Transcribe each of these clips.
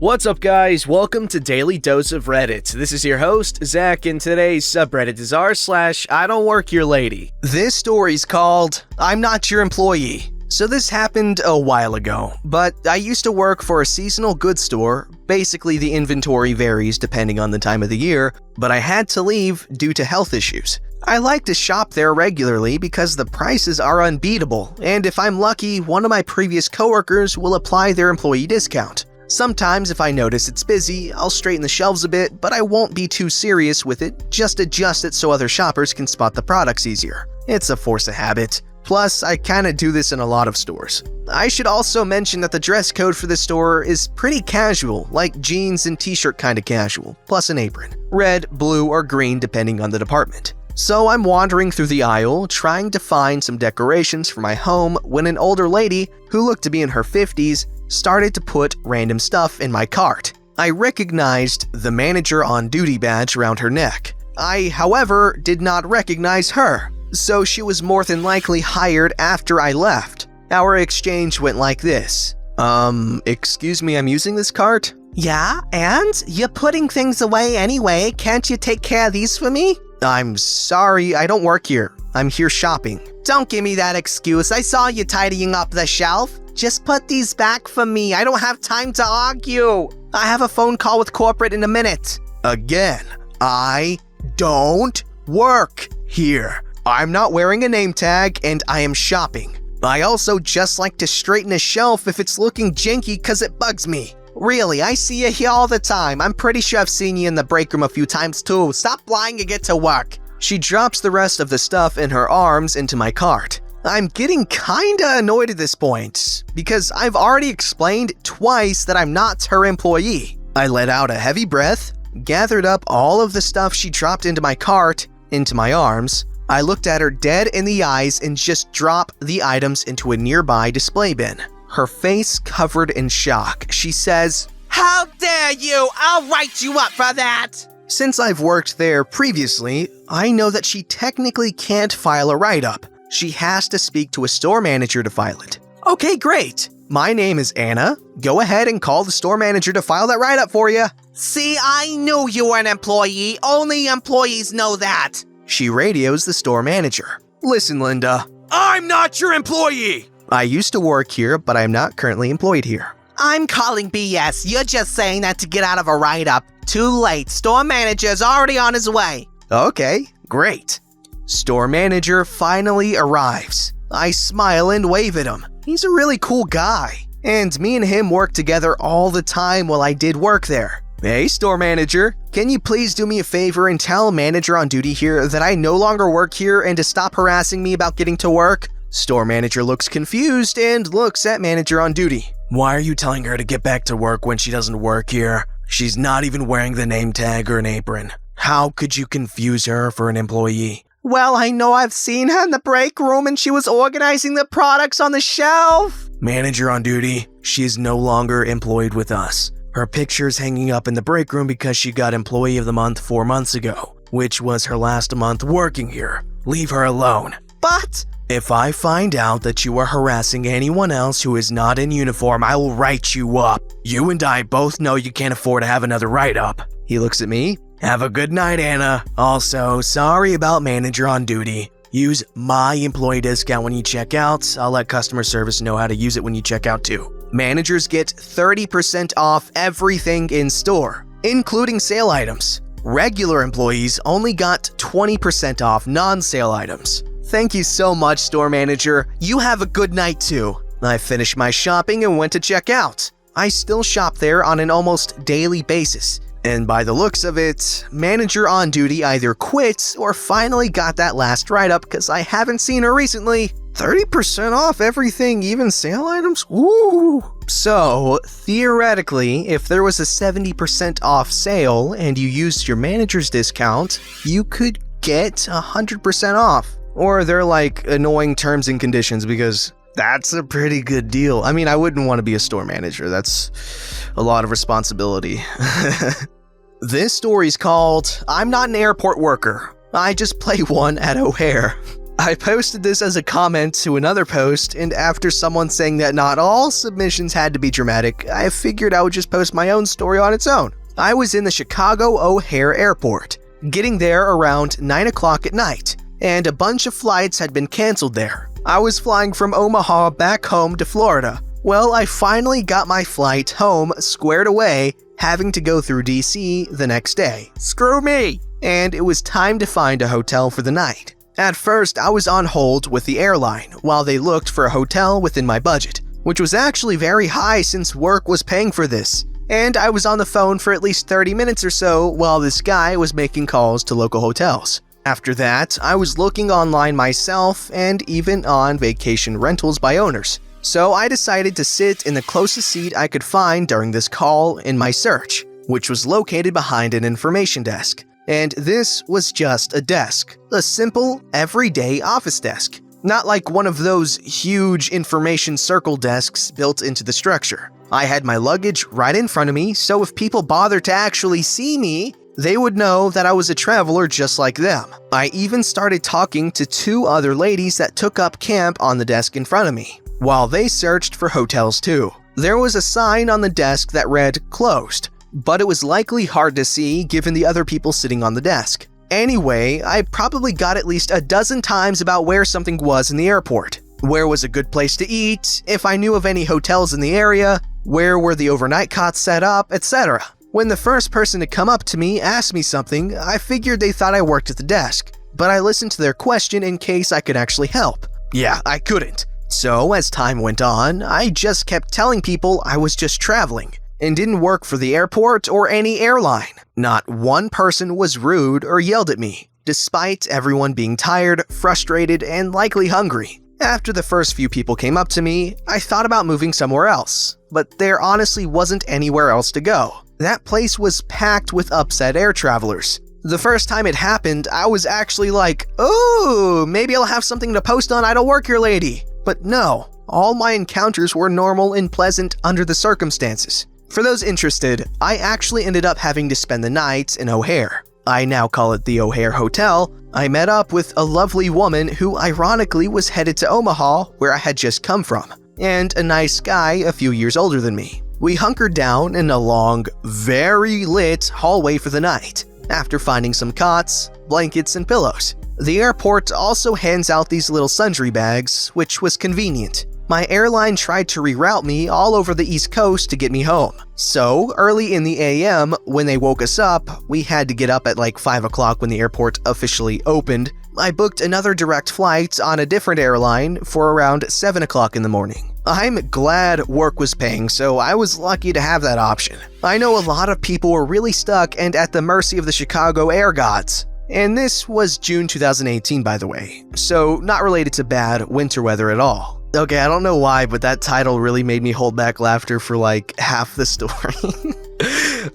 What's up, guys? Welcome to Daily Dose of Reddit. This is your host, Zach, and today's subreddit is r/IDontWorkHereLady. This story's called I'm Not Your Employee. So this happened a while ago, but I used to work for a seasonal goods store. Basically, the inventory varies depending on the time of the year, but I had to leave due to health issues. I like to shop there regularly because the prices are unbeatable, and if I'm lucky, one of my previous coworkers will apply their employee discount. Sometimes if I notice it's busy, I'll straighten the shelves a bit, but I won't be too serious with it, just adjust it so other shoppers can spot the products easier. It's a force of habit. Plus, I kinda do this in a lot of stores. I should also mention that the dress code for this store is pretty casual, like jeans and t-shirt kinda casual, plus an apron. Red, blue, or green depending on the department. So I'm wandering through the aisle, trying to find some decorations for my home when an older lady, who looked to be in her 50s, started to put random stuff in my cart. I recognized the manager on duty badge around her neck. I, however, did not recognize her, so she was more than likely hired after I left. Our exchange went like this. Excuse me, I'm using this cart? Yeah, and? You're putting things away anyway, can't you take care of these for me? I'm sorry, I don't work here. I'm here shopping. Don't give me that excuse, I saw you tidying up the shelf. Just put these back for me, I don't have time to argue. I have a phone call with corporate in a minute. Again, I don't work here. I'm not wearing a name tag and I am shopping. I also just like to straighten a shelf if it's looking janky cause it bugs me. Really, I see you here all the time. I'm pretty sure I've seen you in the break room a few times too. Stop lying and get to work. She drops the rest of the stuff in her arms into my cart. I'm getting kinda annoyed at this point, because I've already explained twice that I'm not her employee. I let out a heavy breath, gathered up all of the stuff she dropped into my cart, into my arms. I looked at her dead in the eyes and just dropped the items into a nearby display bin. Her face covered in shock. She says, "How dare you! I'll write you up for that!" Since I've worked there previously, I know that she technically can't file a write-up. She has to speak to a store manager to file it. Okay, great. My name is Anna. Go ahead and call the store manager to file that write-up for you. See, I knew you were an employee. Only employees know that. She radios the store manager. Listen, Linda. I'm not your employee! I used to work here, but I'm not currently employed here. I'm calling BS. You're just saying that to get out of a write-up. Too late. Store manager's already on his way. Okay, great. Store manager finally arrives. I smile and wave at him. He's a really cool guy. And me and him work together all the time while I did work there. Hey, store manager, can you please do me a favor and tell manager on duty here that I no longer work here and to stop harassing me about getting to work? Store manager looks confused and looks at manager on duty. Why are you telling her to get back to work when she doesn't work here? She's not even wearing the name tag or an apron. How could you confuse her for an employee? Well, I know I've seen her in the break room and she was organizing the products on the shelf. Manager on duty, she is no longer employed with us. Her picture's hanging up in the break room because she got Employee of the Month 4 months ago, which was her last month working here. Leave her alone. But if I find out that you are harassing anyone else who is not in uniform, I will write you up. You and I both know you can't afford to have another write-up. He looks at me. Have a good night, Anna. Also, sorry about manager on duty. Use my employee discount when you check out. I'll let customer service know how to use it when you check out too. Managers get 30% off everything in store, including sale items. Regular employees only got 20% off non-sale items. Thank you so much, store manager. You have a good night too. I finished my shopping and went to check out. I still shop there on an almost daily basis. And by the looks of it, manager on duty either quit or finally got that last write-up because I haven't seen her recently. 30% off everything, even sale items? Ooh! So, theoretically, if there was a 70% off sale and you used your manager's discount, you could get 100% off. Or they're like annoying terms and conditions because that's a pretty good deal. I mean, I wouldn't want to be a store manager. That's a lot of responsibility. This story's called I'm Not an Airport Worker. I just play one at O'Hare. I posted this as a comment to another post, and after someone saying that not all submissions had to be dramatic, I figured I would just post my own story on its own. I was in the Chicago O'Hare Airport, getting there around 9 o'clock at night, and a bunch of flights had been canceled there. I was flying from Omaha back home to Florida. Well, I finally got my flight home squared away, having to go through DC the next day. Screw me! And it was time to find a hotel for the night. At first, I was on hold with the airline while they looked for a hotel within my budget, which was actually very high since work was paying for this. And I was on the phone for at least 30 minutes or so while this guy was making calls to local hotels. After that, I was looking online myself and even on vacation rentals by owners. So I decided to sit in the closest seat I could find during this call in my search, which was located behind an information desk. And this was just a desk, a simple, everyday office desk. Not like one of those huge information circle desks built into the structure. I had my luggage right in front of me, so if people bothered to actually see me, they would know that I was a traveler just like them. I even started talking to two other ladies that took up camp on the desk in front of me, while they searched for hotels too. There was a sign on the desk that read "closed," but it was likely hard to see given the other people sitting on the desk. Anyway, I probably got at least a dozen times about where something was in the airport. Where was a good place to eat, if I knew of any hotels in the area, where were the overnight cots set up, etc. When the first person to come up to me asked me something, I figured they thought I worked at the desk, but I listened to their question in case I could actually help. Yeah, I couldn't. So as time went on, I just kept telling people I was just traveling and didn't work for the airport or any airline. Not one person was rude or yelled at me, despite everyone being tired, frustrated, and likely hungry. After the first few people came up to me, I thought about moving somewhere else, but there honestly wasn't anywhere else to go. That place was packed with upset air travelers. The first time it happened, I was actually like, "Oh, maybe I'll have something to post on IDontWorkHereLady." But no, all my encounters were normal and pleasant under the circumstances. For those interested, I actually ended up having to spend the night in O'Hare. I now call it the O'Hare Hotel. I met up with a lovely woman who ironically was headed to Omaha, where I had just come from, and a nice guy a few years older than me. We hunkered down in a long, very lit hallway for the night, after finding some cots, blankets, and pillows. The airport also hands out these little sundry bags, which was convenient. My airline tried to reroute me all over the East Coast to get me home. So, early in the AM, when they woke us up, we had to get up at like 5 o'clock when the airport officially opened. I booked another direct flight on a different airline for around 7 o'clock in the morning. I'm glad work was paying, so I was lucky to have that option. I know a lot of people were really stuck and at the mercy of the Chicago air gods. And this was June 2018, by the way, so not related to bad winter weather at all. Okay, I don't know why, but that title really made me hold back laughter for like half the story.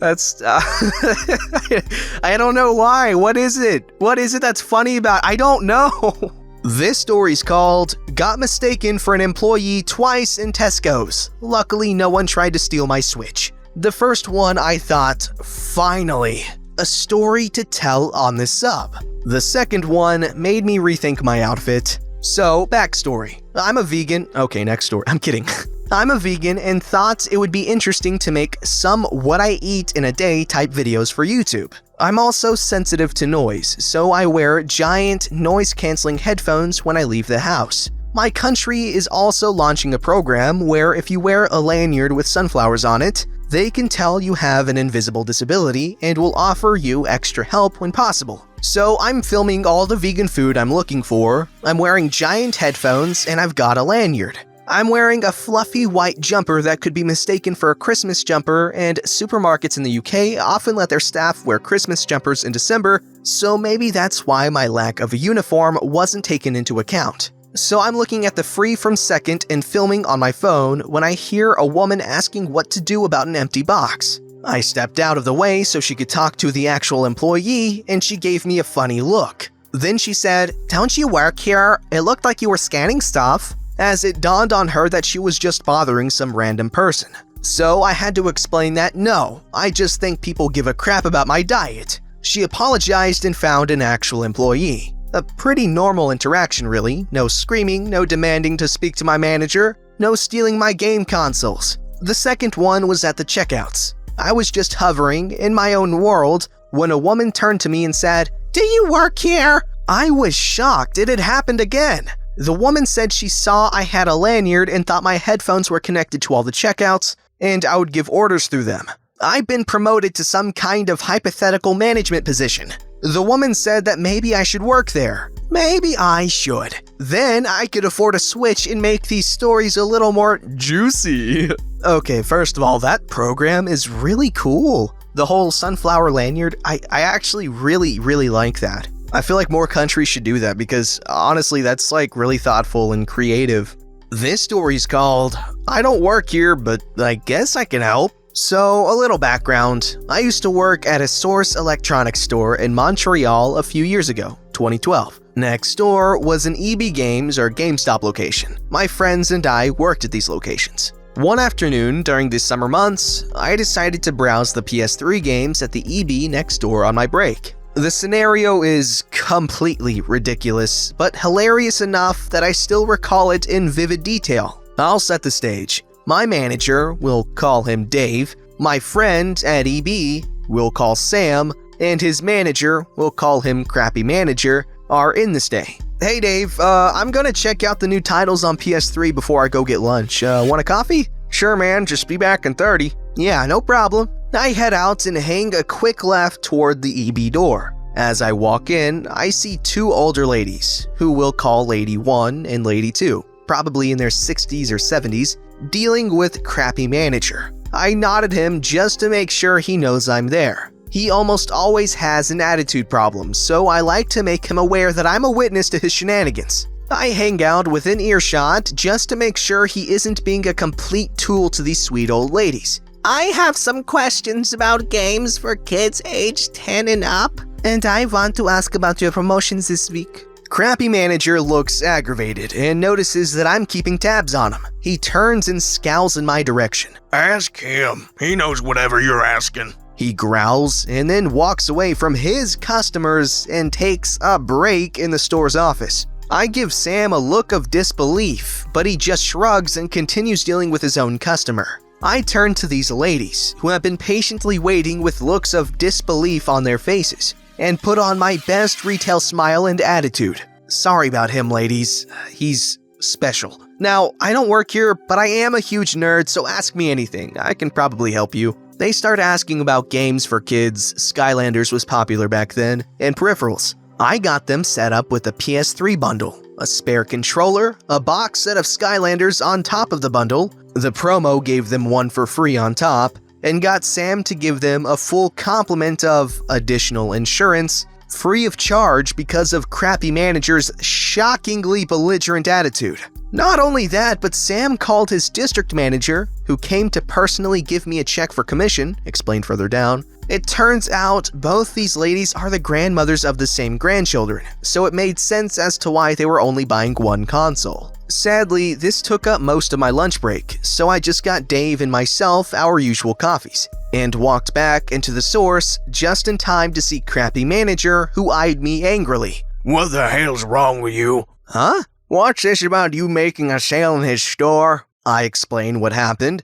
That's, I don't know why. What is it? What is it that's funny about? I don't know. This story's called "Got Mistaken for an Employee Twice in Tesco's. Luckily, no one tried to steal my Switch." The first one, I thought, finally, a story to tell on this sub. The second one made me rethink my outfit. So, backstory. I'm a vegan. Okay, next story. I'm kidding. I'm a vegan and thought it would be interesting to make some what I eat in a day type videos for YouTube. I'm also sensitive to noise, so I wear giant noise-canceling headphones when I leave the house. My country is also launching a program where if you wear a lanyard with sunflowers on it, they can tell you have an invisible disability and will offer you extra help when possible. So I'm filming all the vegan food I'm looking for, I'm wearing giant headphones, and I've got a lanyard. I'm wearing a fluffy white jumper that could be mistaken for a Christmas jumper, and supermarkets in the UK often let their staff wear Christmas jumpers in December, so maybe that's why my lack of a uniform wasn't taken into account. So I'm looking at the free from second and filming on my phone when I hear a woman asking what to do about an empty box. I stepped out of the way so she could talk to the actual employee, and she gave me a funny look. Then she said, "Don't you work here? It looked like you were scanning stuff," as it dawned on her that she was just bothering some random person. So I had to explain that no, I just think people give a crap about my diet. She apologized and found an actual employee. A pretty normal interaction really, no screaming, no demanding to speak to my manager, no stealing my game consoles. The second one was at the checkouts. I was just hovering in my own world when a woman turned to me and said, "Do you work here?" I was shocked, it had happened again. The woman said she saw I had a lanyard and thought my headphones were connected to all the checkouts, and I would give orders through them. I'd been promoted to some kind of hypothetical management position. The woman said that maybe I should work there. Maybe I should. Then I could afford a switch and make these stories a little more juicy. Okay, first of all, that program is really cool. The whole sunflower lanyard, I actually really like that. I feel like more countries should do that because honestly, that's like really thoughtful and creative. This story's called, I don't work here, but I guess I can help. So, a little background. I used to work at a Source electronics store in Montreal a few years ago, 2012. Next door was an EB Games or GameStop location. My friends and I worked at these locations. One afternoon during the summer months, I decided to browse the PS3 games at the EB next door on my break. The scenario is completely ridiculous, but hilarious enough that I still recall it in vivid detail. I'll set the stage. My manager, we'll call him Dave, my friend at EB, we'll call Sam, and his manager, we'll call him Crappy Manager, are in this day. Hey Dave, I'm gonna check out the new titles on PS3 before I go get lunch. Want a coffee? Sure man, just be back in 30. Yeah, no problem. I head out and hang a quick left toward the EB door. As I walk in, I see two older ladies, who we'll call Lady 1 and Lady 2, probably in their 60s or 70s, dealing with Crappy Manager. I nod at him just to make sure he knows I'm there. He almost always has an attitude problem, so I like to make him aware that I'm a witness to his shenanigans. I hang out within earshot just to make sure he isn't being a complete tool to these sweet old ladies. I have some questions about games for kids aged 10 and up, and I want to ask about your promotions this week. Crappy Manager looks aggravated and notices that I'm keeping tabs on him. He turns and scowls in my direction. Ask him. He knows whatever you're asking. He growls and then walks away from his customers and takes a break in the store's office. I give Sam a look of disbelief, but he just shrugs and continues dealing with his own customer. I turn to these ladies, who have been patiently waiting with looks of disbelief on their faces, and put on my best retail smile and attitude. Sorry about him, ladies. He's special. Now, I don't work here, but I am a huge nerd, so ask me anything. I can probably help you. They start asking about games for kids, Skylanders was popular back then, and peripherals. I got them set up with a PS3 bundle, a spare controller, a box set of Skylanders on top of the bundle. The promo gave them one for free on top, and got Sam to give them a full complement of additional insurance, free of charge because of Crappy Manager's shockingly belligerent attitude. Not only that, but Sam called his district manager, who came to personally give me a check for commission, explained further down. It turns out both these ladies are the grandmothers of the same grandchildren, so it made sense as to why they were only buying one console. Sadly, this took up most of my lunch break, so I just got Dave and myself our usual coffees, and walked back into the Source just in time to see Crappy Manager, who eyed me angrily. What the hell's wrong with you? Huh? What's this about you making a sale in his store? I explain what happened.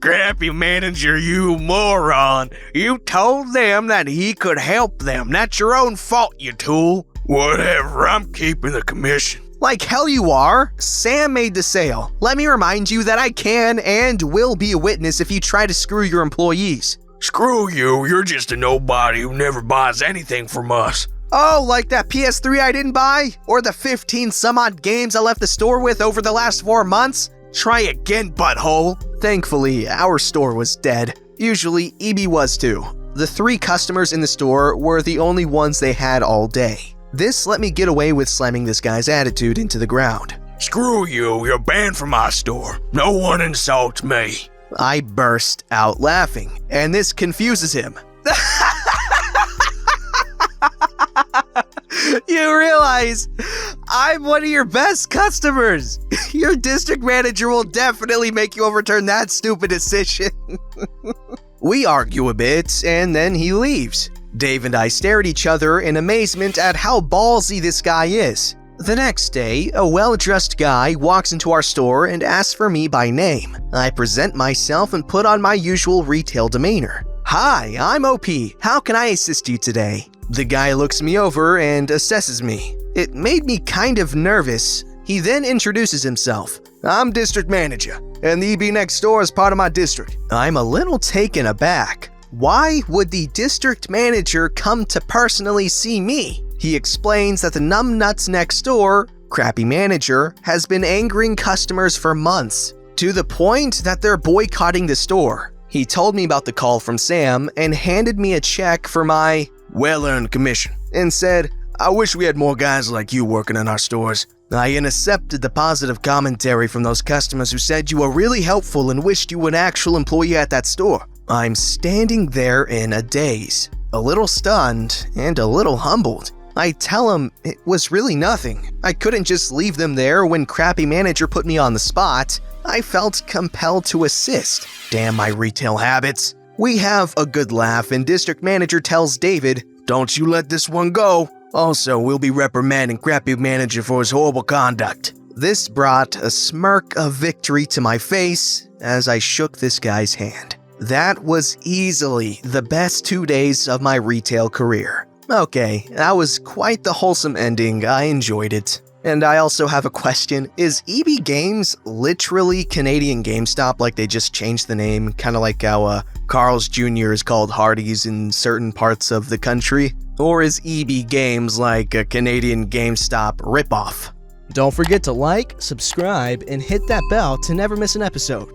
Crappy Manager, you moron. You told them that he could help them. That's your own fault, you tool. Whatever, I'm keeping the commission. Like hell you are. Sam made the sale. Let me remind you that I can and will be a witness if you try to screw your employees. Screw you, you're just a nobody who never buys anything from us. Oh, like that PS3 I didn't buy? Or the 15 some odd games I left the store with over the last 4 months? Try again, butthole. Thankfully, our store was dead. Usually, EB was too. The 3 customers in the store were the only ones they had all day. This let me get away with slamming this guy's attitude into the ground. Screw you, you're banned from my store. No one insults me. I burst out laughing, and this confuses him. You realize I'm one of your best customers. Your district manager will definitely make you overturn that stupid decision. We argue a bit, and then he leaves. Dave and I stare at each other in amazement at how ballsy this guy is. The next day, a well-dressed guy walks into our store and asks for me by name. I present myself and put on my usual retail demeanor. "Hi, I'm OP. How can I assist you today?" The guy looks me over and assesses me. It made me kind of nervous. He then introduces himself. "I'm district manager, and the EB next door is part of my district." I'm a little taken aback. Why would the district manager come to personally see me? He explains that the numbnuts next door, crappy manager, has been angering customers for months, to the point that they're boycotting the store. He told me about the call from Sam and handed me a check for my well-earned commission and said, "I wish we had more guys like you working in our stores." I intercepted the positive commentary from those customers who said you were really helpful and wished you were an actual employee at that store. I'm standing there in a daze, a little stunned and a little humbled. I tell him it was really nothing. I couldn't just leave them there when crappy manager put me on the spot. I felt compelled to assist. Damn my retail habits. We have a good laugh and district manager tells David, "Don't you let this one go. Also, we'll be reprimanding crappy manager for his horrible conduct." This brought a smirk of victory to my face as I shook this guy's hand. That was easily the best 2 days of my retail career. Okay, that was quite the wholesome ending. I enjoyed it. And I also have a question. Is EB Games literally Canadian GameStop, like they just changed the name, kind of like how Carl's Jr. is called Hardee's in certain parts of the country? Or is EB Games like a Canadian GameStop ripoff? Don't forget to like, subscribe, and hit that bell to never miss an episode.